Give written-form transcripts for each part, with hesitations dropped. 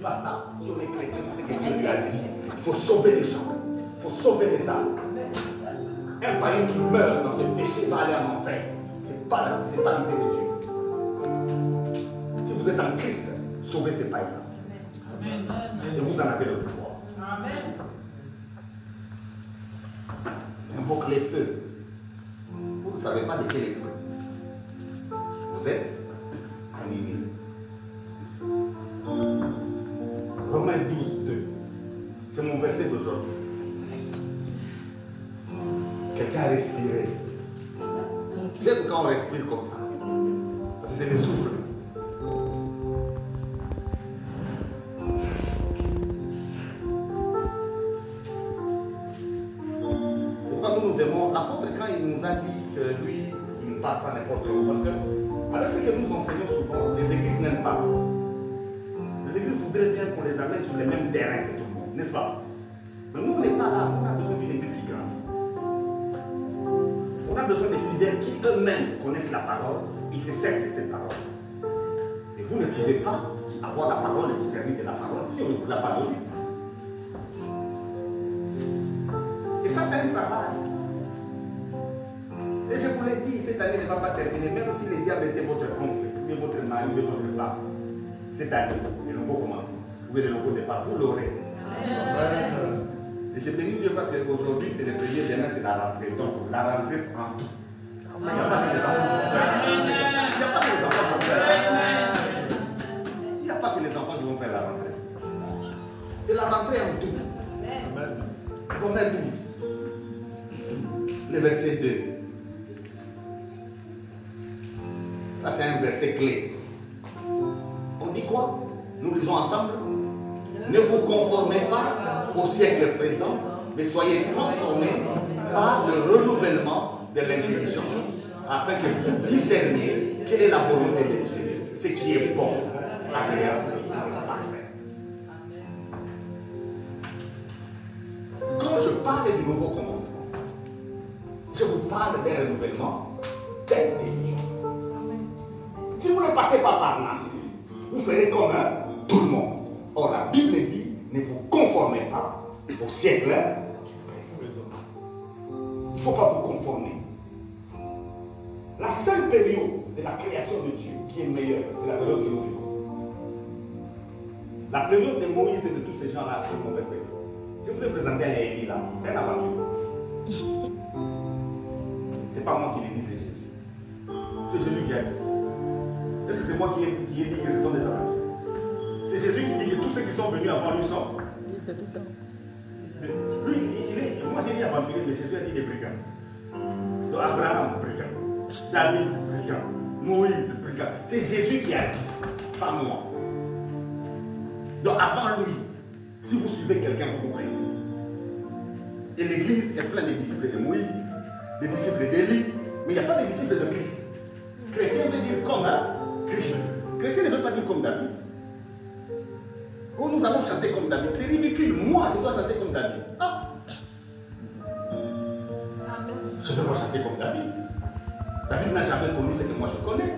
pas ça. Si on est chrétien, c'est ce que Dieu lui a dit. Il faut sauver les gens. Il faut sauver les âmes. Un païen qui meurt dans ses péchés va aller en enfer. Ce n'est pas l'idée de Dieu. Si vous êtes en Christ, sauvez ces païens-là. Et vous en avez le pouvoir. Amen. Invoque les feux. Vous ne savez pas de quel esprit. Vous êtes animés. Romains 12, 2. C'est mon verset d'aujourd'hui. Quelqu'un a respiré. J'aime quand on respire comme ça. Parce que c'est le souffle. C'est pourquoi nous aimons. L'apôtre, quand il nous a dit que lui, il ne parle pas n'importe où. Parce que, avec ce que nous enseignons souvent, les églises n'aiment pas. Les églises voudraient bien qu'on les amène sur les mêmes terrains que tout le monde, n'est-ce pas? Mais nous, on n'est pas là. On a besoin d'une église qui grandit. On a besoin des fidèles qui eux-mêmes connaissent la parole et se servent de cette parole. Et vous ne pouvez pas avoir la parole et vous servir de la parole si on ne vous l'a pas donnée. Et ça, c'est un travail. Et je vous l'ai dit, cette année ne va pas terminer, même si le diable était votre oncle, ou votre mari, ou votre femme. Cette année, le nouveau commencement, ou le nouveau départ, vous l'aurez. Et je bénis Dieu parce qu'aujourd'hui, c'est le premier, demain, c'est la rentrée. Donc, la rentrée prend tout. Il n'y a pas que les enfants vont faire. Il n'y a pas que les enfants qui vont faire la rentrée. C'est la rentrée en tout. Romains 12. Le verset 2. Ça, c'est un verset clé. On dit quoi? Nous lisons ensemble. Ne vous conformez pas au siècle présent, mais soyez transformés par le renouvellement de l'intelligence, afin que vous discerniez quelle est la volonté de Dieu, ce qui est bon, agréable et parfait. Quand je parle du nouveau commencement, je vous parle d'un renouvellement d'intelligence. Si vous ne passez pas par là, vous ferez comme tout le monde. Or, la Bible dit, ne vous conformez pas au siècle présent. Il ne faut pas vous conformer. La seule période de la création de Dieu qui est meilleure, c'est la période que nous vivons. La période de Moïse et de tous ces gens-là, c'est une mauvaise période. Je vous ai présenté un Élie là, c'est un aventure. Ce n'est pas moi qui l'ai dit, c'est Jésus. C'est Jésus qui a dit. Est-ce que c'est moi qui ai dit que ce sont des aventures? C'est Jésus qui dit que tous ceux qui sont venus avant lui sont. Lui, moi j'ai dit aventurier, mais Jésus a dit des brigands. Donc Abraham, brigand. David, brigand. Moïse, brigand. C'est Jésus qui a dit, pas moi. Donc avant lui, si vous suivez quelqu'un, vous comprenez. Et l'église est pleine de disciples de Moïse, des disciples d'Élie, mais il n'y a pas de disciples de Christ. Chrétien veut dire comme Christ. Chrétien ne veut pas dire comme David. Oh, nous allons chanter comme David. C'est ridicule. Moi, je dois chanter comme David. Ah. Je ne peux pas chanter comme David. David n'a jamais connu ce que moi je connais.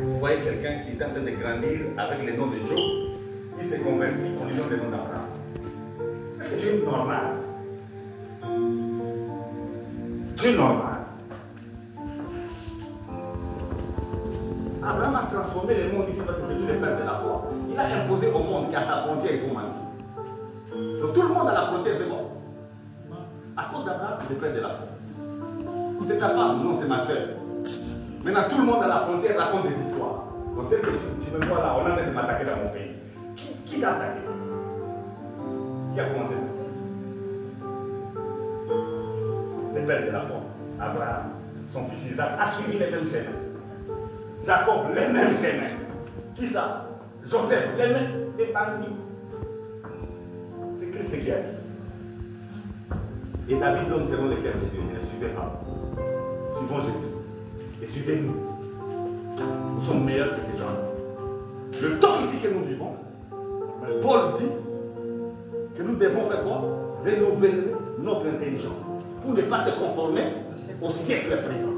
Vous voyez quelqu'un qui est en train de grandir avec le nom de Job, il s'est converti en lui donnant le nom d'Abraham. Est-ce que tu es normal? Tu es normal. Abraham a transformé le monde ici parce que c'est lui le père de la foi. Il a imposé au monde qu'à sa frontière il faut mentir. Donc tout le monde à la frontière fait bon. À cause d'Abraham, le père de la foi. C'est ta femme, non, c'est ma soeur. Maintenant tout le monde à la frontière raconte des histoires. Donc tel que tu me vois là, on est en train de m'attaquer dans mon pays. Qui t'a attaqué? Qui a commencé ça? Le père de la foi, Abraham, son fils Isaac, a suivi les mêmes chemins. Jacob, les mêmes chemins. Qui ça? Joseph, les mêmes épargnés. C'est Christ qui a dit. Et David donne selon le cœur de Dieu. Ne suivez pas. Suivons Jésus. Et suivez-nous. Nous sommes meilleurs que ces gens-là. Le temps ici que nous vivons, Paul dit que nous devons faire quoi? Rénover notre intelligence. Pour ne pas se conformer au siècle présent.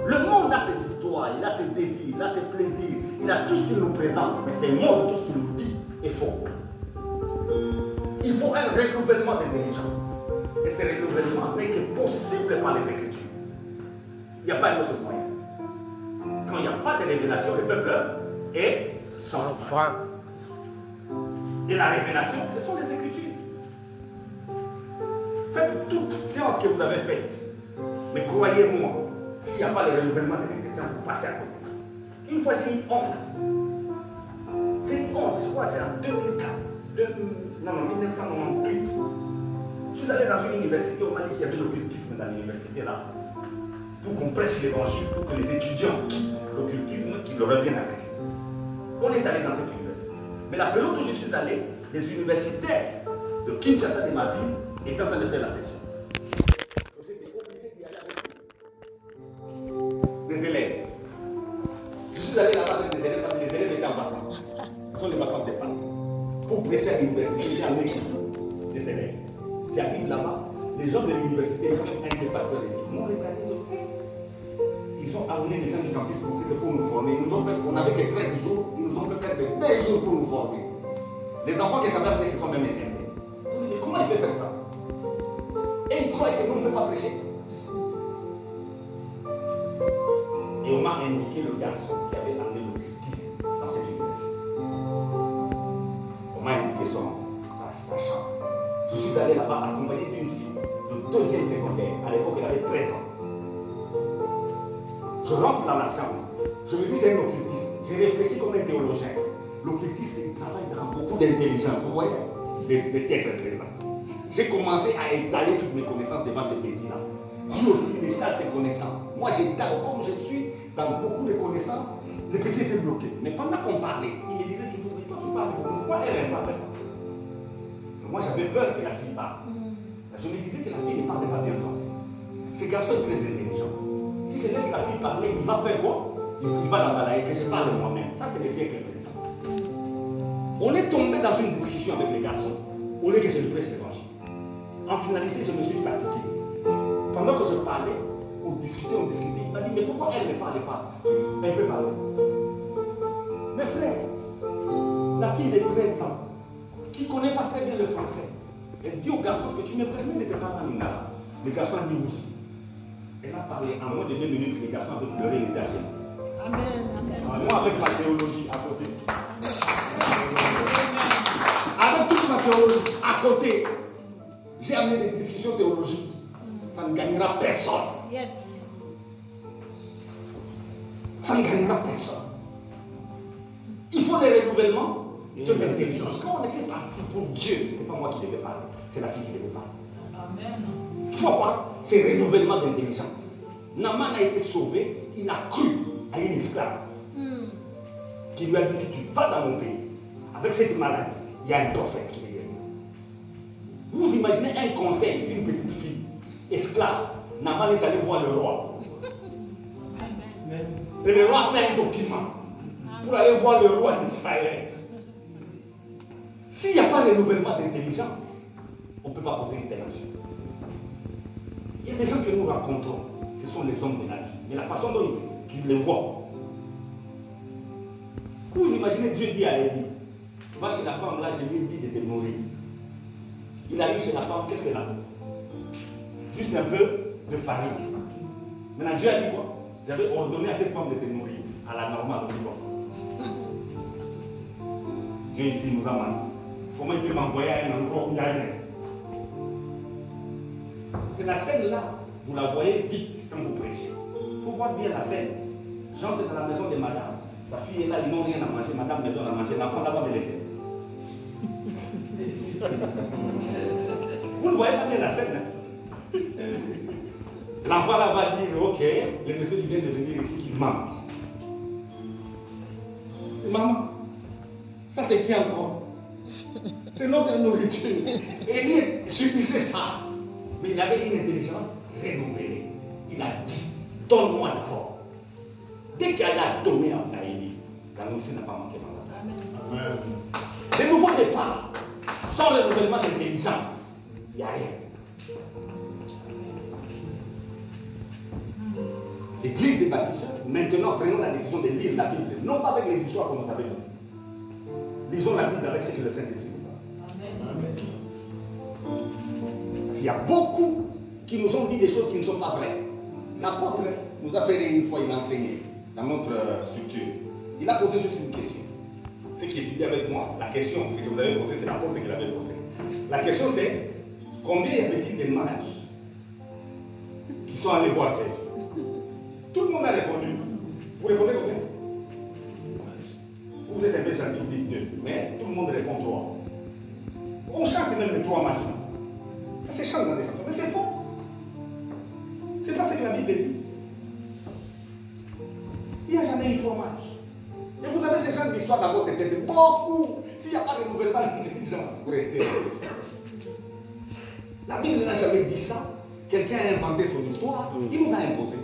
Le monde a ses histoires, il a ses ses désirs, il a ses plaisirs, il a tout ce qu'il nous présente, mais c'est monde, tout ce qu'il nous dit est faux. Il faut un renouvellement d'intelligence. Et ce renouvellement n'est que possible par les Écritures. Il n'y a pas un autre moyen. Quand il n'y a pas de révélation, le peuple est sans fin. Et la révélation, ce sont les Écritures. Faites toute science que vous avez faite. Mais croyez-moi, s'il n'y a pas le renouvellement de l'intelligence, vous passez à côté. Une fois, j'ai eu honte. J'ai eu honte, je crois que c'est en 2004. Non, 1998. Je suis allé dans une université, on m'a dit qu'il y avait l'occultisme dans l'université là. Pour qu'on prêche l'évangile, pour que les étudiants quittent l'occultisme, qu'ils reviennent à Christ. On est allé dans cette université. Mais la période où je suis allé, les universitaires de Kinshasa de ma ville étaient en train de faire la session. J'étais obligé d'y aller avec des élèves. Je suis allé là-bas avec des élèves parce que les élèves étaient en vacances. Ce sont les vacances des parents. Pour prêcher à l'université, j'ai amené des élèves. J'arrive là-bas, les gens de l'université, même un des pasteurs ici, m'ont regardé. Ils ont amené les gens du campus pour nous former. On n'avait que 13 jours, ils nous ont fait perdre 2 jours pour nous former. Les enfants que j'avais amenés se sont même énervés. Ils ont dit, mais comment il peut faire ça? Et ils croient que nous ne pouvons pas prêcher. Et on m'a indiqué le garçon qui avait amené l'occultisme dans cette université. On m'a indiqué sa chambre. Je suis allé là-bas accompagné d'une fille de 2e secondaire. À l'époque, elle avait 13 ans. Je rentre dans la chambre. Je me dis c'est un occultisme. J'ai réfléchi comme un théologien. L'occultisme, il travaille dans beaucoup d'intelligence. Vous voyez, les siècles présents. J'ai commencé à étaler toutes mes connaissances devant ces petits-là. Lui aussi, il étale ses connaissances. Moi, j'étale comme je suis dans beaucoup de connaissances. Le petit était bloqué. Mais pendant qu'on parlait, il me disait toujours, mais toi tu parles beaucoup. Pourquoi elle ne parle pas? Moi, j'avais peur que la fille parle. Je me disais que la fille ne parle pas bien français. Ce garçon est très intelligent. Si je laisse la fille parler, il va faire quoi? Il va l'embalayer, que je parle moi-même. Ça, c'est le siècle présent. On est tombé dans une discussion avec les garçons, au lieu que je lui prêche l'évangile. En finalité, je me suis pratiqué. Pendant que je parlais, on discutait. Il m'a dit, mais pourquoi elle ne parle pas? Elle peut parler. Mes frères, la fille de 13 ans, qui ne connaît pas très bien le français, elle dit au garçon, est-ce que tu me permets de te parler en lingala? Le garçon a dit oui. Elle a parlé en moins de 2 minutes, les garçons avaient pleuré les âgés. Amen, amen. Moi, avec ma théologie à côté. Avec toute ma théologie à côté, j'ai amené des discussions théologiques. Ça ne gagnera personne. Yes. Ça ne gagnera personne. Il faut des renouvellements de l'intelligence. Quand on était parti pour Dieu, ce n'était pas moi qui devais parler, c'est la fille qui devait parler. Amen. Il faut voir ces renouvellements d'intelligence. Naaman a été sauvé, il a cru à une esclave qui lui a dit, si tu vas dans mon pays, avec cette maladie, il y a un prophète qui est guéri. Vous imaginez un conseil d'une petite fille esclave. Naaman est allé voir le roi. Et le roi a fait un document pour aller voir le roi d'Israël. S'il n'y a pas de renouvellement d'intelligence, on ne peut pas poser une telle action. Il y a des gens que nous rencontrons, ce sont les hommes de la vie, mais la façon dont ils les voient. Vous imaginez, Dieu dit à Élie, va chez la femme là, je lui ai dit de te nourrir. Il arrive chez la femme, qu'est-ce qu'elle a? Juste un peu de farine. Maintenant, Dieu a dit quoi? J'avais ordonné à cette femme de te nourrir, à la normale, on dit quoi? Dieu ici nous a menti. Comment il peut m'envoyer à un endroit où il n'y a rien? C'est la scène là, vous la voyez vite quand vous prêchez. Il faut voir bien la scène. J'entre dans la maison de madame, sa fille est là, ils n'ont rien à manger, madame me donne à manger, l'enfant là-bas me laisser. Vous ne voyez pas bien la scène. Hein? L'enfant là va dire, ok, le monsieur vient de venir ici, qu'il mange. Maman, ça c'est qui encore? C'est notre nourriture. Et il subissait ça. Mais il avait une intelligence renouvelée. Il a dit, donne-moi d'abord. Dès qu'elle a donné à Élie, la nourriture n'a pas manqué dans la place. Amen. Le nouveau départ, sans le renouvellement d'intelligence, il n'y a rien. L'église de bâtisseurs. Maintenant, prenons la décision de lire la Bible. Non pas avec les histoires que nous savons. Lisons la Bible avec ce que le Saint-Esprit nous parle. Parce qu'il y a beaucoup qui nous ont dit des choses qui ne sont pas vraies. L'apôtre nous a fait une fois, il a enseigné dans notre structure. Il a posé juste une question. Ceux qui étudient avec moi, la question que je vous avais posée, c'est l'apôtre qui l'avait posée. La question c'est, combien y avait-il de mages qui sont allés voir Jésus? Tout le monde a répondu. Vous répondez combien? Vous êtes un peu gentil, vous dites 2. Mais tout le monde répond 3. On chante même les 3 mages. Ça se chante dans des chansons. Mais c'est faux. C'est pas ce que la Bible dit. Il n'y a jamais eu 3 mages. Et vous avez ce genre d'histoire dans votre tête. Beaucoup. S'il n'y a pas de renouvellement d'intelligence, vous restez là. La Bible n'a jamais dit ça. Quelqu'un a inventé son histoire. Il nous a imposé.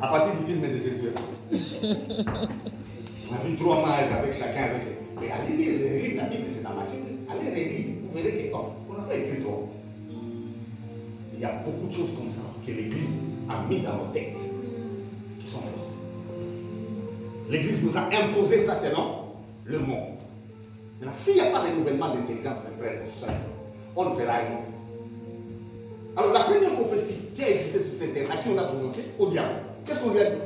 À partir du film de Jésus. On a vu 3 mages avec chacun. Mais allez lire la Bible, c'est dans Matthieu. Allez relire. Vous verrez qu'on n'a pas écrit 3. Il y a beaucoup de choses comme ça que l'Église a mis dans nos têtes qui sont fausses. L'Église nous a imposé ça selon le monde. Maintenant, s'il n'y a pas de renouvellement d'intelligence, mes frères et sœurs, on ne fera rien. Alors, la première prophétie qui a existé sur cette terre, à qui on a prononcé? Au diable. Qu'est-ce qu'on lui a dit?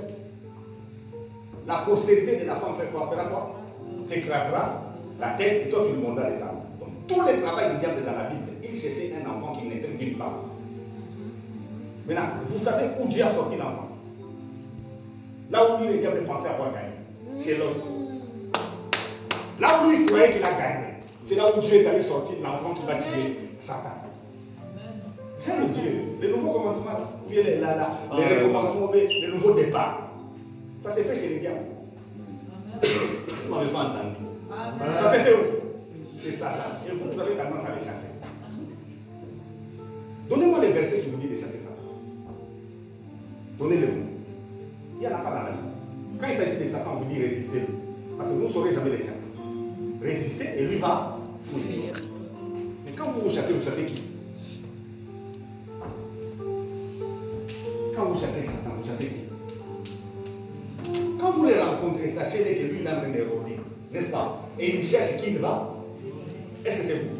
La postérité de la femme fera quoi? T'écrasera la tête et toi tu lui monteras les tables. Donc, tout le travail du diable dans la Bible, il cherchait un enfant qui n'était qu'une femme. Maintenant, vous savez où Dieu a sorti l'enfant? Là où lui, le diable pensait avoir gagné. Chez l'autre. Là où lui, il croyait qu'il a gagné. C'est là où Dieu est allé sortir l'enfant qui va tuer Satan. J'aime Dieu. Le nouveau commencement, où il est là, les recommencements, le nouveau départ. Ça s'est fait chez les diables. Vous n'avez pas entendu. Ça s'est fait où? Chez Satan. Et vous avez tendance à les chasser. Donnez-moi les versets qui vous disent de chasser Satan. Donnez-le-moi. Il n'y en a pas dans la Bible. Quand il s'agit de Satan, on vous dit résister. Parce que vous ne saurez jamais les chasser. Résistez et lui va fuir. Mais quand vous chassez qui? Quand vous chassez Satan, vous chassez qui? Quand vous les rencontrez, sachez que lui il est en train de rôder, n'est-ce pas? Et il cherche qui il va. Est-ce que c'est vous?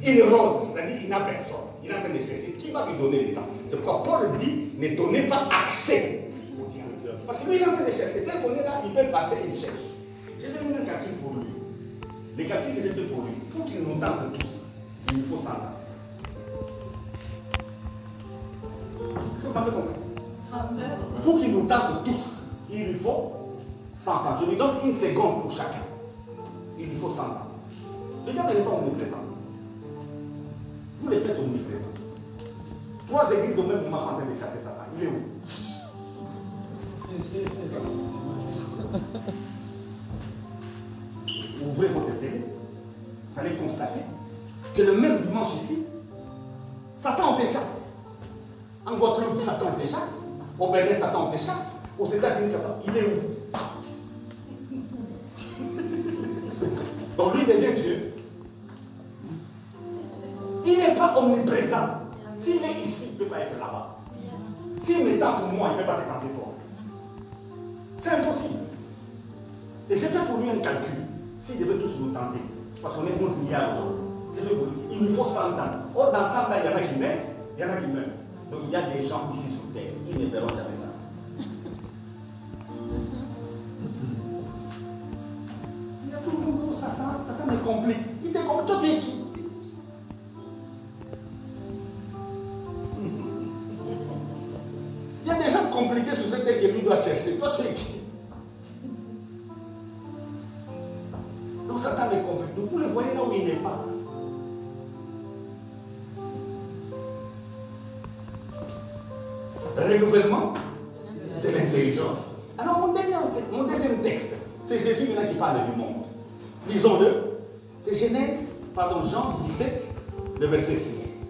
Il rôde, c'est-à-dire il n'a personne. Il est en train de chercher qui va lui donner le temps. C'est pourquoi Paul dit ne donnez pas accès au diable. Parce que lui il est en train de chercher. Dès qu'on est là, il peut passer, il cherche. J'ai fait un calcul pour lui. Les calculs que j'ai fait pour lui, pour qu'il nous tente tous, il nous faut 100 ans. Est-ce que vous m'avez compris? Pour qu'il nous tente tous, il lui faut 100 ans. Je lui donne une seconde pour chacun. Il lui faut 100 ans. Le diable n'est pas omniprésent. Vous les faites omniprésents. 3 églises au même moment sont en train de chasser Satan. Il est où? Ouvrez votre télé. Vous allez constater que le même dimanche ici, Satan te chasse. En Guadeloupe, Satan te chasse. Au Bénin, Satan te chasse. Aux États-Unis, Satan, il est où? Donc lui devient Dieu. Il n'est pas omniprésent. S'il est ici, il ne peut pas être là-bas. S'il me tente moi, il ne peut pas te tenter toi. C'est impossible. Et j'ai fait pour lui un calcul. S'il devait tous nous tenter, parce qu'on est 11 milliards aujourd'hui, il nous faut 100 ans. Or, dans 100 ans, il y en a qui naissent, il y en a qui meurent. Donc il y a des gens ici sur terre, ils ne verront jamais ça. Il y a tout le monde, Satan me complique. Il te complique, toi tu es qui? Il y a des gens compliqués sur cette terre que lui doit chercher. Toi tu es qui? Donc Satan me complique. Donc vous le voyez là où il n'est pas. Renouvellement de l'intelligence. Alors mon deuxième texte, c'est Jésus maintenant qui parle du monde. Lisons-le. C'est Jean 17, le verset 6.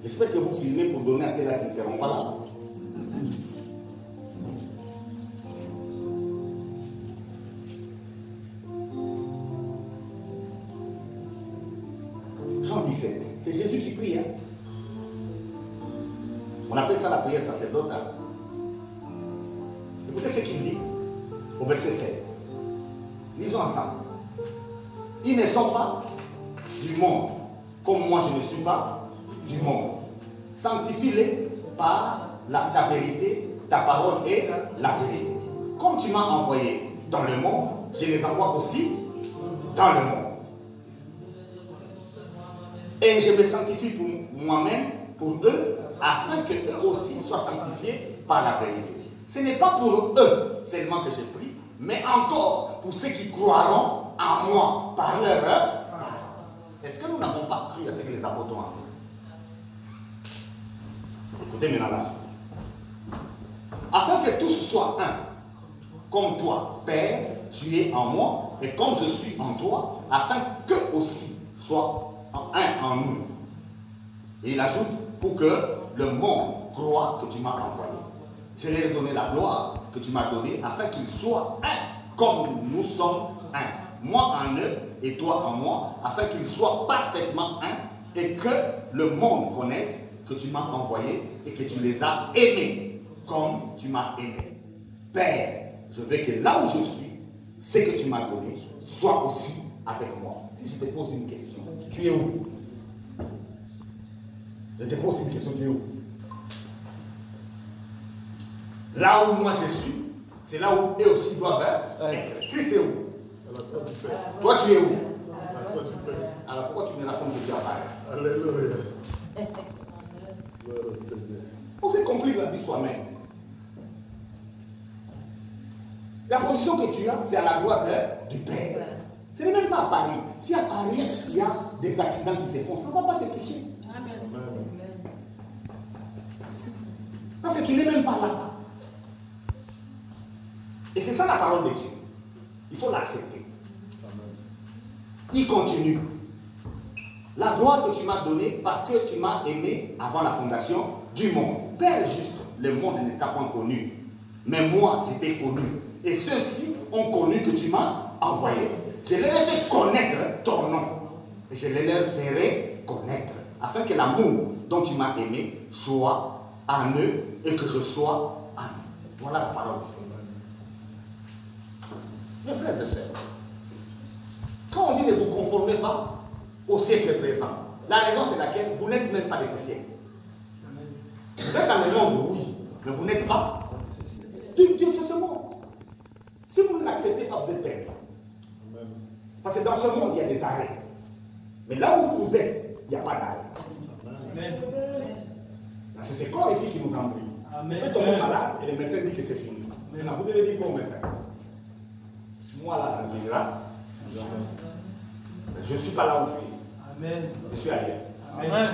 J'espère que vous filmez pour donner à ceux-là qui ne seront pas là. 17. C'est Jésus qui prie. Hein? On appelle ça la prière sacerdotale. Écoutez ce qu'il dit au verset 16. Lisons ensemble. Ils ne sont pas du monde, comme moi je ne suis pas du monde. Sanctifie-les par ta vérité, ta parole est la vérité. Comme tu m'as envoyé dans le monde, je les envoie aussi dans le monde. Et je me sanctifie pour moi-même, pour eux, afin qu'eux aussi soient sanctifiés par la vérité. Ce n'est pas pour eux seulement que je prie, mais encore pour ceux qui croiront en moi par leur parole. Est-ce que nous n'avons pas cru à ce que les apôtres ont enseigné? Écoutez maintenant la suite. Afin que tous soient un, comme toi, Père, tu es en moi, et comme je suis en toi, afin qu'eux aussi soient un en nous. Et il ajoute, pour que le monde croit que tu m'as envoyé. Je leur ai donné la gloire que tu m'as donnée, afin qu'ils soient un, comme nous sommes un. Moi en eux et toi en moi, afin qu'ils soient parfaitement un, et que le monde connaisse que tu m'as envoyé et que tu les as aimés comme tu m'as aimé. Père, je veux que là où je suis, ce que tu m'as donné, soit aussi avec moi. Si je te pose une question, tu es où? Je te pose une question, tu es où? Là où moi je suis, c'est là où eux aussi doivent être. Christ est où? Toi tu es où? Alors pourquoi tu me racontes que tu apparais? Alléluia. On s'est compris la vie soi-même. La position que tu as, c'est à la droite du Père. Ce n'est même pas à Paris. Si à Paris, il y a des accidents qui se font, ça ne va pas te toucher. Parce que tu n'es même pas là. Et c'est ça la parole de Dieu. Il faut l'accepter. Il continue. La gloire que tu m'as donnée parce que tu m'as aimé avant la fondation du monde. Père juste, le monde ne t'a pas connu. Mais moi, je t'ai connu. Et ceux-ci ont connu que tu m'as envoyé. Je leur ai fait connaître ton nom. Et je les leur ferai connaître. Afin que l'amour dont tu m'as aimé soit en eux et que je sois en eux. Voilà la parole du Seigneur. Mes frères et sœurs, quand on dit ne vous conformez pas au siècle présent, la raison c'est laquelle vous n'êtes même pas de ce siècle. Vous êtes dans le monde, oui, mais vous n'êtes pas de Dieu, c'est ce monde. Si vous ne l'acceptez pas, vous êtes perdu. Parce que dans ce monde, il y a des arrêts. Mais là où vous êtes, il n'y a pas d'arrêt. C'est ce corps ici qui nous ennuie. Vous pouvez tomber malade et le médecin dit que c'est fini. Maintenant, vous devez dire quoi au médecin? Moi là, ça me viendra. Je ne suis pas là où tu es. Amen. Je suis ailleurs. Amen.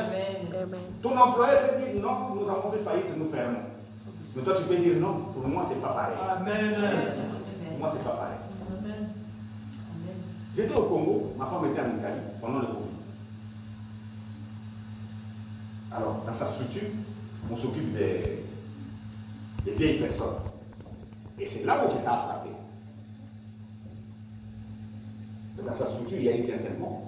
Ton employeur peut dire non, nous avons fait faillite, nous fermons. Mais toi, tu peux dire non, pour moi, c'est pas pareil. Amen. Pour moi, c'est pas pareil. J'étais au Congo, ma femme était en Italie pendant le Covid. Alors, dans sa structure, on s'occupe des vieilles personnes. Et c'est là où ça a frappé. Dans sa structure, il y a eu qu'un seul monde.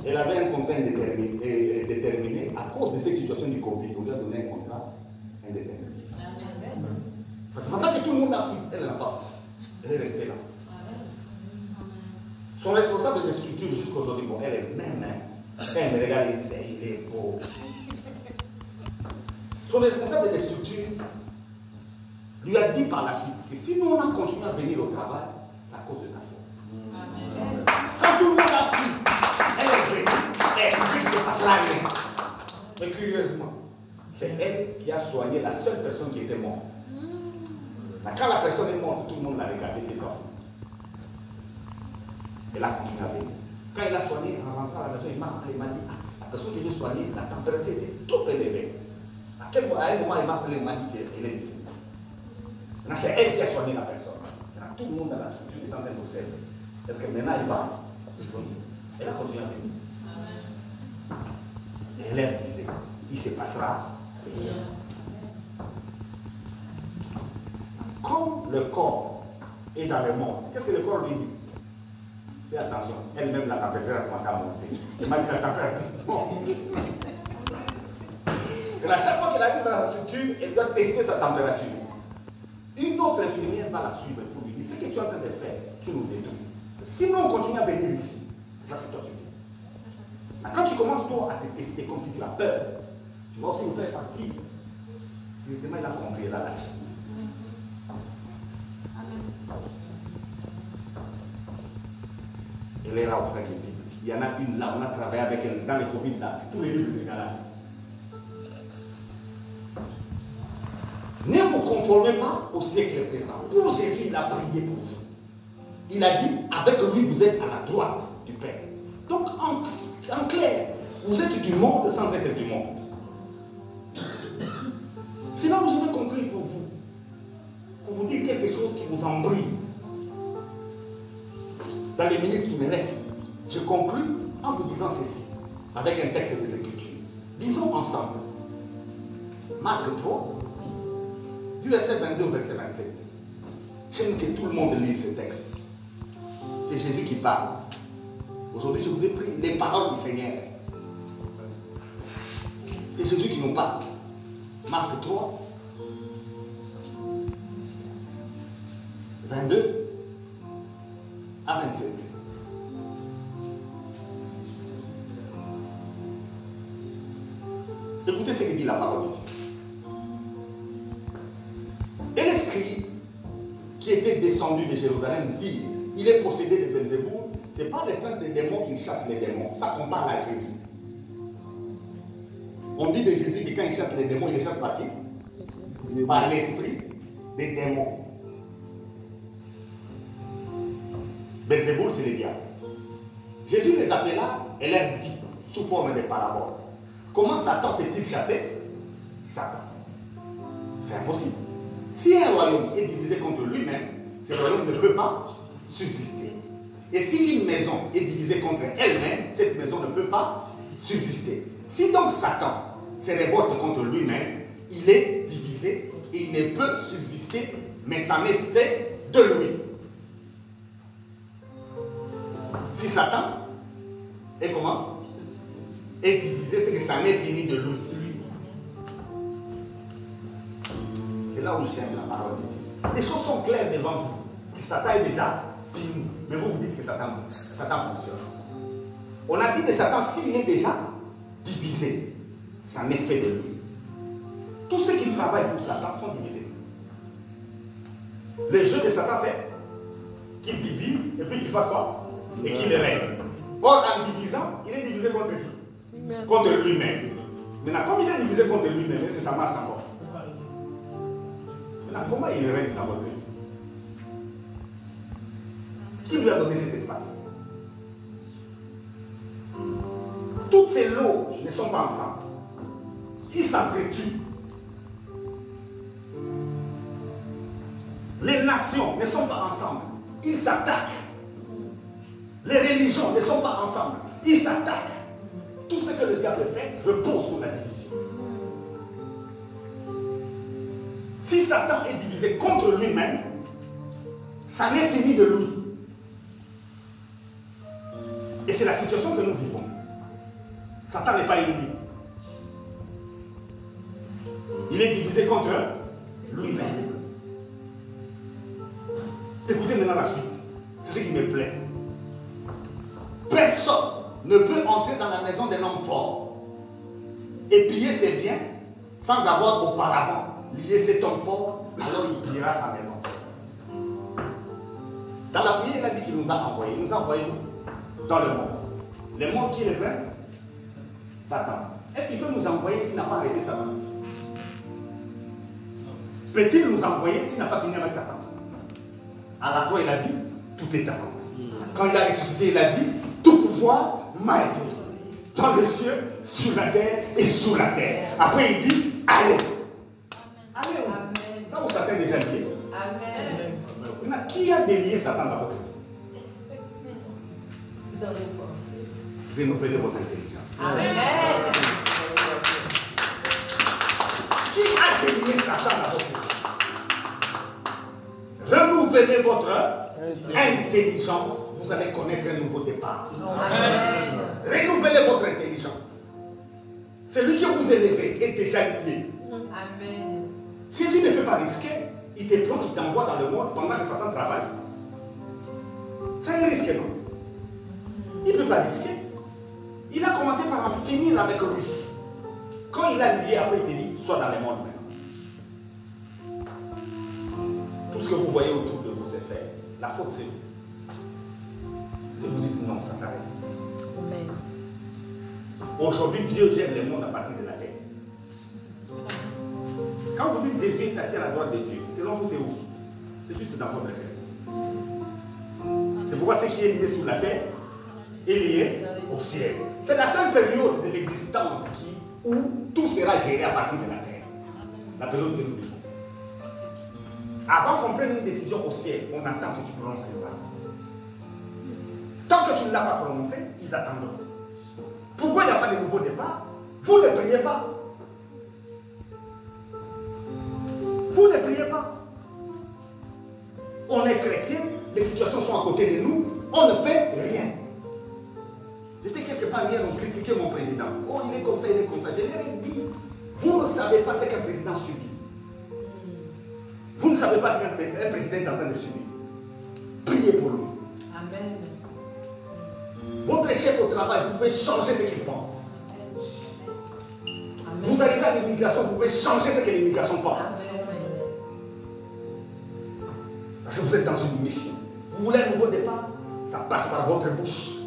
Elle avait un contrat indéterminé à cause de cette situation du Covid. On lui a donné un contrat indéterminé. Parce que maintenant que tout le monde a fui, elle n'a pas fui. Elle est restée là. Son responsable de structure jusqu'aujourd'hui, bon, elle est même, quand elle me regarde, elle dit, il est beau. Son responsable de structure lui a dit par la suite que si nous on a continué à venir au travail, c'est à cause de ta faute. Quand tout le monde a fui, elle est venue, elle dit que c'est pas cela rien. Mais curieusement, c'est elle qui a soigné la seule personne qui était morte. Quand la personne est morte, tout le monde l'a regardé, c'est pas fou. Elle a continué à venir. Quand il a soigné, en rentrant à la maison, il m'a appelé, il m'a dit, la personne que j'ai soignée, la température était trop élevée. À un moment, il m'a appelé, il m'a dit qu'elle est décédée. Maintenant, c'est elle qui a soigné la personne. Maintenant, tout le monde dans la structure est en train d'observer. Est-ce que maintenant, il va? Elle a continué à venir. Et elle leur disait, il se passera rien. Comme le corps est dans le monde, qu'est-ce que le corps lui dit? Fais attention, elle-même, la température a commencé à monter. Elle m'a dit la température. Bon. À chaque fois qu'elle arrive dans la structure, elle doit tester sa température. Une autre infirmière va la suivre pour lui dire ce que tu es en train de faire, tu nous détruis. Sinon, on continue à venir ici. C'est parce que toi tu fais. Quand tu commences toi à te tester comme si tu as peur, tu vas aussi nous faire partie. Directement, il a compris, il a lâché. Elle est là au fait les Bibles. Il y en a une là, on a travaillé avec elle dans les Covid là, tous les livres de Galate. Ne vous conformez pas au siècle présent. Pour Jésus, il a prié pour vous. Il a dit, avec lui, vous êtes à la droite du Père. Donc, en clair, vous êtes du monde sans être du monde. C'est là où je vais conclure pour vous dire quelque chose qui vous embrouille. Dans les minutes qui me restent, je conclue en vous disant ceci, avec un texte des Écritures. Disons ensemble, Marc 3, du verset 22 au verset 27. J'aime que tout le monde lise ce texte. C'est Jésus qui parle. Aujourd'hui, je vous ai pris les paroles du Seigneur. C'est Jésus qui nous parle. Marc 3, 22 à 27. Écoutez ce que dit la parole de Dieu. Et l'esprit qui était descendu de Jérusalem dit, il est possédé de Belzéboul. Ce n'est pas les princes des démons qui chassent les démons. Ça, on parle à Jésus. On dit de Jésus que quand il chasse les démons, il les chasse par qui? Par l'esprit des démons. Belzéboul, c'est les diables. Jésus les appela et leur dit, sous forme de parabole, comment Satan peut-il chasser Satan? C'est impossible. Si un royaume est divisé contre lui-même, ce royaume ne peut pas subsister. Et si une maison est divisée contre elle-même, cette maison ne peut pas subsister. Si donc Satan se révolte contre lui-même, il est divisé et il ne peut subsister, mais ça m'est fait de lui. Si Satan est comment? Est divisé, c'est que ça m'est fini de lui. C'est là où j'aime la parole de Dieu. Les choses sont claires devant vous. Que Satan est déjà fini. Mais vous vous dites que Satan fonctionne. On a dit de Satan, s'il est déjà divisé, ça m'est fait de lui. Tous ceux qui travaillent pour Satan sont divisés. Le jeu de Satan, c'est qu'il divise et puis qu'il fasse quoi? Et qu'il règne. Or, en divisant, il est divisé contre qui? Contre lui-même. Maintenant, comme il est divisé contre lui-même, c'est ça marche encore. Maintenant, comment il règne dans votre vie? Qui lui a donné cet espace? Toutes ces loges ne sont pas ensemble. Ils s'entretuent. Les nations ne sont pas ensemble. Ils s'attaquent. Les religions ne sont pas ensemble. Ils s'attaquent. Tout ce que le diable fait repose sur la division. Si Satan est divisé contre lui-même, ça n'est fini de lui. Et c'est la situation que nous vivons. Satan n'est pas uni. Il est divisé contre lui-même. Écoutez maintenant la suite. C'est ce qui me plaît. Personne ne peut entrer dans la maison d'un homme fort et piller ses biens sans avoir auparavant lié cet homme fort, alors il pillera sa maison. Dans la prière, il a dit qu'il nous a envoyés. Il nous a envoyés dans le monde. Le monde qui est le prince? Satan. Est-ce qu'il peut nous envoyer s'il n'a pas arrêté Satan? Peut-il nous envoyer s'il n'a pas fini avec Satan? À la croix, il a dit, tout est accompli. Quand il a ressuscité, il a dit, tout pouvoir m'a été dans les cieux, sur la terre et sous la terre. Après, il dit, allez. Allez. Amen. Là où Satan est déjà lié. Amen. Maintenant, qui a délié Satan dans votre vie? Dans les pensées. Renouvelez votre intelligence. Amen. Qui a délié Satan dans votre vie? Renouvelez votre intelligence. Vous vous allez connaître un nouveau départ. Amen. Renouvelez votre intelligence. Celui qui vous élève est déjà lié. Amen. Jésus ne peut pas risquer. Il te prend, il t'envoie dans le monde pendant que Satan travaille. C'est un risque, non? Il ne peut pas risquer. Il a commencé par en finir avec lui. Quand il a lié, après il te dit, sois dans le monde maintenant. Tout ce que vous voyez autour de vous, c'est fait. La faute, c'est vous. Si vous dites non, ça s'arrête. Amen. Aujourd'hui, Dieu gère le monde à partir de la terre. Quand vous dites Jésus est assis à la droite de Dieu, selon vous, c'est où? C'est juste dans votre cœur. C'est pourquoi ce qui est lié sur la terre est lié au ciel. C'est la seule période de l'existence où tout sera géré à partir de la terre. La période que nous vivons. Avant qu'on prenne une décision au ciel, on attend que tu prononces le pas. Tant que tu ne l'as pas prononcé, ils attendront. Pourquoi il n'y a pas de nouveau départ? Vous ne priez pas. Vous ne priez pas. On est chrétien, les situations sont à côté de nous, on ne fait rien. J'étais quelque part hier, on critiquait mon président. Oh, il est comme ça, il est comme ça. Je leur ai dit, vous ne savez pas ce qu'un président subit. Vous ne savez pas qu'un président est en train de subir. Priez pour lui. Amen. Votre chef au travail, vous pouvez changer ce qu'il pense. Amen. Vous arrivez à l'immigration, vous pouvez changer ce que l'immigration pense. Amen. Parce que vous êtes dans une mission. Vous voulez un nouveau départ? Ça passe par votre bouche.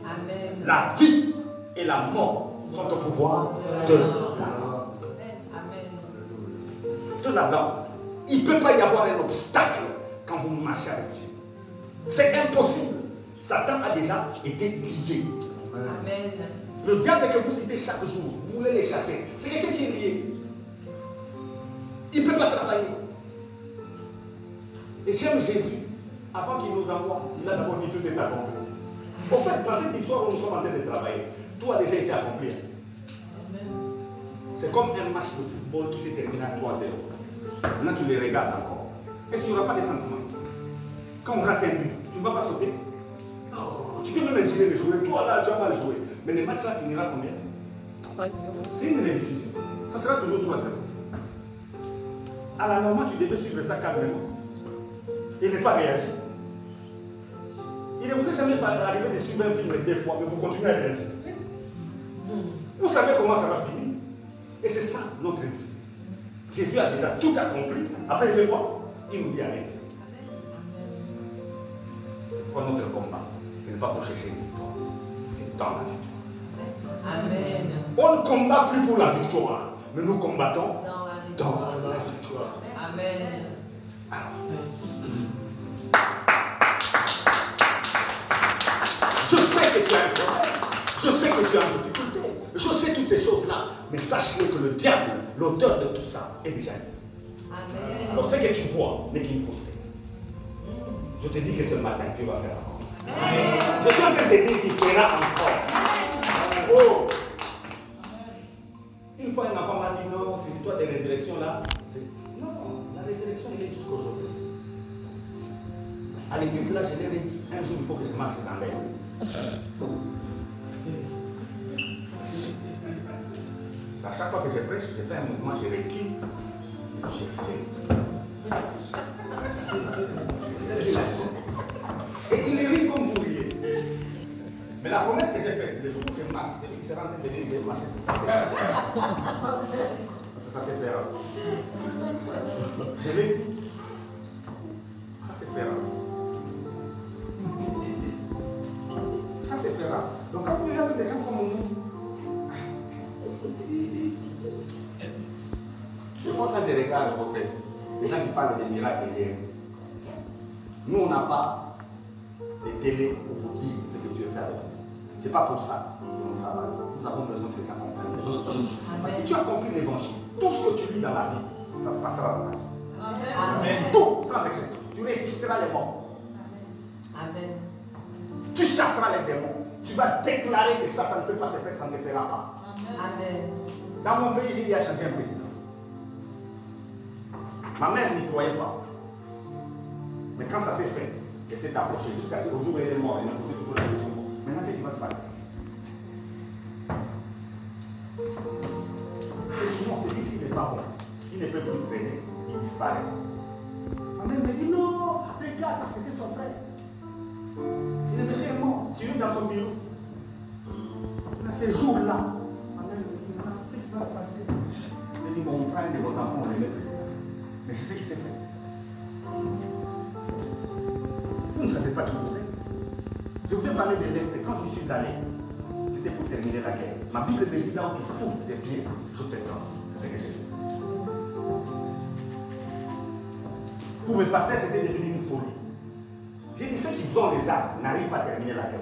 Amen. La vie et la mort sont au pouvoir de la langue. Amen. De la langue. Il ne peut pas y avoir un obstacle quand vous marchez avec Dieu. C'est impossible. Satan a déjà été lié. Amen. Le diable que vous citez chaque jour, vous voulez les chasser. C'est quelqu'un qui est lié. Il ne peut pas travailler. Et j'aime Jésus. Avant qu'il nous envoie, il a d'abord dit tout est accompli. En fait, dans cette histoire où nous sommes en train de travailler, tout a déjà été accompli. C'est comme un match de football qui s'est terminé à 3-0. Maintenant, tu les regardes encore. Est-ce qu'il n'y aura pas de sentiments? Quand on rate un but, tu ne vas pas sauter. Oh, tu peux même intimider de jouer. Toi là, tu vas mal jouer. Mais le match là finira combien? 3-0. C'est une rediffusion. Ça sera toujours 3-0. À la normale, tu devais suivre ça calmement. Il n'est pas réagi. Il ne vous est jamais arrivé de suivre un film 2 fois, mais vous continuez à réagir. Vous savez comment ça va finir. Et c'est ça notre vie. Jésus a déjà tout accompli. Après, il fait quoi? Il nous dit allez. C'est pourquoi notre combat, ce n'est pas pour chercher une victoire, c'est dans la victoire. Amen. On ne combat plus pour la victoire, mais nous combattons Dans dans la victoire. Amen. Je sais que tu as un problème, je sais que tu as une difficulté, je sais toutes ces choses-là, mais sache-le que le diable, l'auteur de tout ça, est déjà lié. Amen. Alors ce que tu vois n'est qu'une fausseté. Je te dis que ce matin, Dieu va faire encore. Je suis en train de te dire qu'il fera encore. Oh. Une fois, un enfant m'a dit non, ces histoires de résurrection là, non, la résurrection elle est jusqu'aujourd'hui. À l'église là, je leur ai dit, un jour il faut que je marche dans l'air. À chaque fois que je prêche, je fais un mouvement, je recule, j'essaie. Et il rit comme vous riez. Mais la promesse que j'ai faite, le jour où je marche, c'est lui qui sera en train de dire que je marche, c'est ça. Ça c'est faire. Je l'ai dit. Ça c'est faire. Ça c'est faire. Donc quand vous regardez des gens comme nous, des fois quand je regarde au fait, les gens qui parlent des miracles de Dieu, nous on n'a pas de télé pour vous dire ce que Dieu fait avec nous. Ce n'est pas pour ça que nous travaillons. Nous avons besoin que les gens comprennent. Parce que si tu as compris l'évangile, tout ce que tu lis dans la vie, ça se passera dans la vie. Amen. Tout, sans exception. Tu résisteras les morts. Amen. Tu chasseras les démons. Tu vas déclarer que ça ne peut pas se faire, ça ne se fera pas. Amen. Dans mon pays, j'ai eu à changer un président. Ma mère n'y croyait pas. Mais quand ça s'est fait, et s'est approché jusqu'à ce jour où il est mort. Il m'a posé toujours la question. Maintenant, qu'est-ce qui va se passer? Non, celui-ci n'est pas bon. Il ne peut plus traîner. Il disparaît. Ma mère me dit non, regarde, c'était son frère. Il est monsieur mort, tué dans son bureau. Dans ces jours-là, ma mère me dit non, qu'est-ce qui va se passer? Elle dit bon, on prend un de vos enfants, on les met président. Mais c'est ce qui s'est fait. Vous ne savez pas qui vous êtes. Je vous ai parlé de l'Est. Quand je suis allé, c'était pour terminer la guerre. Ma Bible me dit là où il faut des pieds, je te donne. C'est ce que j'ai fait. Pour mes pasteurs, c'était devenu une folie. J'ai dit ceux qui ont les armes n'arrivent pas à terminer la guerre.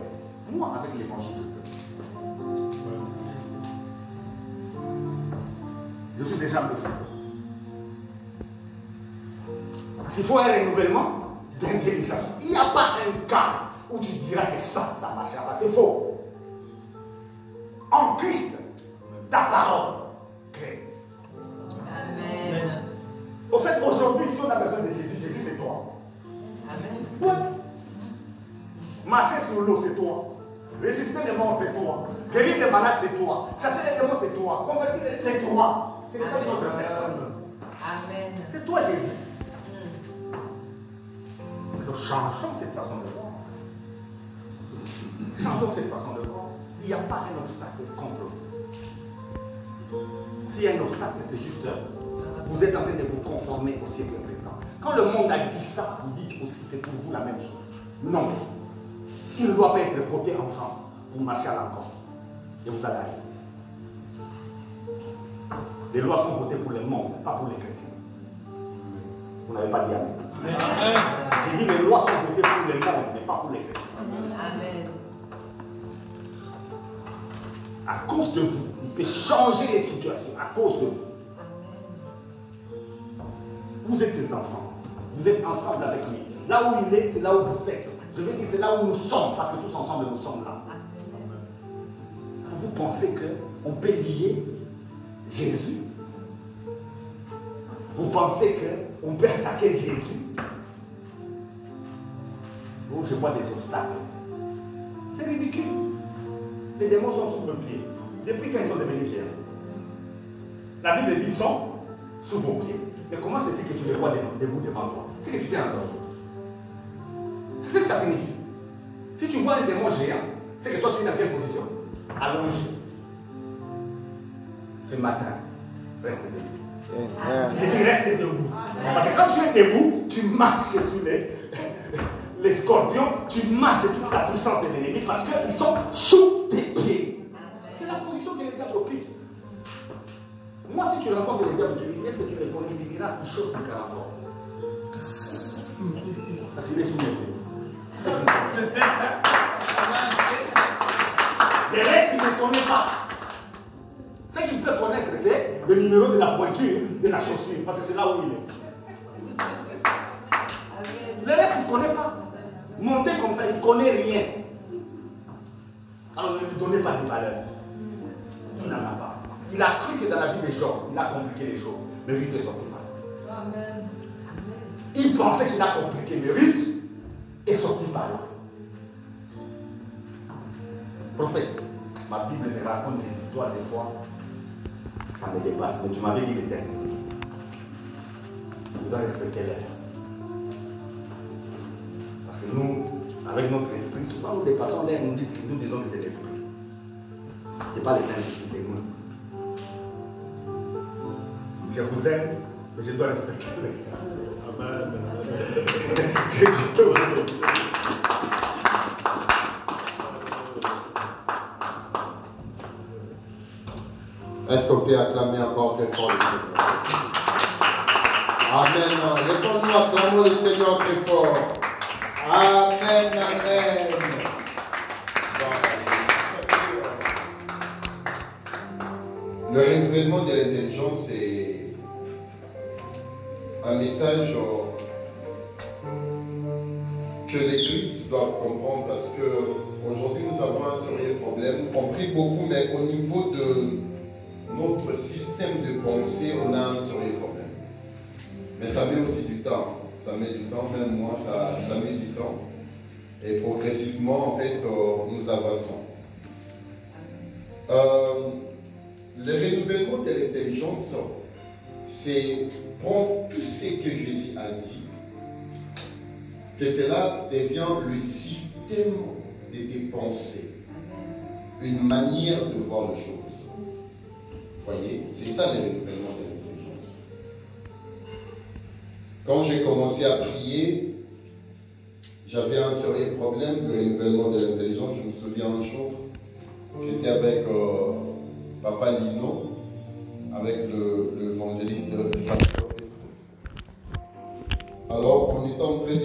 Moi, avec l'évangile, je peux. Je suis déjà un peu fou. Parce qu'il faut un renouvellement d'intelligence. Il n'y a pas un cas où tu diras que ça marchera pas. C'est faux. En Christ, ta parole crée. Amen. Au fait, aujourd'hui, si on a besoin de Jésus, Jésus c'est toi. Amen. Ouais. Marcher sur l'eau, c'est toi. Résister les morts, c'est toi. Guérir les malades, c'est toi. Chasser les démons, c'est toi. Convertir les... c'est toi. C'est pas une autre personne. Amen. C'est toi, Jésus. Alors, changeons cette façon de voir. Changeons cette façon de voir. Il n'y a pas un obstacle contre vous. S'il y a un obstacle, c'est juste vous êtes en train de vous conformer au siècle présent. Quand le monde a dit ça, vous dites aussi c'est pour vous la même chose. Non. Il ne doit pas être voté en France. Vous marchez à l'encontre. Et vous allez aller. Les lois sont votées pour le monde, pas pour les chrétiens. Vous n'avez pas dit amen. J'ai dit les lois sont votées pour le monde, mais pas pour les chrétiens. Amen. À cause de vous, il peut changer les situations. À cause de vous. Vous êtes ses enfants. Vous êtes ensemble avec lui. Là où il est, c'est là où vous êtes. Je veux dire, c'est là où nous sommes, parce que tous ensemble, nous sommes là. Vous pensez qu'on peut lier Jésus? Vous pensez qu'on peut attaquer Jésus? Oh, je vois des obstacles. C'est ridicule. Les démons sont sous nos pieds. Depuis qu'ils sont devenus géants. La Bible dit qu'ils sont sous vos pieds. Mais comment c'est-il que tu les vois debout devant toi? C'est que tu t'es endormi. C'est ce que ça signifie. Si tu vois un démon géant, c'est que toi tu es dans quelle position? Allongé. Ce matin, reste debout. Je dis reste debout. Parce que quand tu es debout, tu marches sur les scorpions, tu marches sur toute la puissance de l'ennemi parce qu'ils sont sous tes pieds. C'est la position que le diable occupe. Moi, si tu rencontres le diable, tu lui dis, est-ce que tu le connais? Il te dira une chose en 40 ans. Parce qu'il est sous mes pieds. Le reste, il ne connaît pas. Ce qu'il peut connaître, c'est le numéro de la pointure de la chaussure, parce que c'est là où il est. Le reste, il ne connaît pas. Monter comme ça, il ne connaît rien. Alors ne lui donnez pas de valeur. Il n'en a pas. Il a cru que dans la vie des gens, il a compliqué les choses. Mais Ruth est sorti par là. Il pensait qu'il a compliqué, mais Ruth est sorti par là. Prophète, ma Bible me raconte des histoires des fois. Ça me dépasse, mais tu m'avais dit l'éternité. On doit respecter l'air. Parce que nous, avec notre esprit, souvent nous dépassons l'air, nous disons que c'est l'esprit. Ce n'est pas le Saint-Esprit, c'est nous. Je vous aime, mais je dois respecter l'air. Amen. Que Dieu te bénisse. Est-ce qu'on peut acclamer encore très fort le Seigneur? Amen. Laissons-nous acclamer le Seigneur très fort. Amen, amen. Le renouvellement de l'intelligence, c'est un message que l'Église doit comprendre parce qu'aujourd'hui nous avons un sérieux problème. On prie beaucoup, mais au niveau de notre système de pensée, on a un sérieux problème. Mais ça met aussi du temps. Ça met du temps, même moi, ça met du temps. Et progressivement, en fait, nous avançons. Le renouvellement de l'intelligence, c'est prendre tout ce que Jésus a dit, que cela devient le système de tes pensées, une manière de voir les choses. Vous voyez, c'est ça le renouvellement de l'intelligence. Quand j'ai commencé à prier, j'avais un sérieux problème de renouvellement de l'intelligence. Je me souviens un jour, j'étais avec Papa Lino, avec l'évangéliste Pasteur Petrus. Alors, on était en train de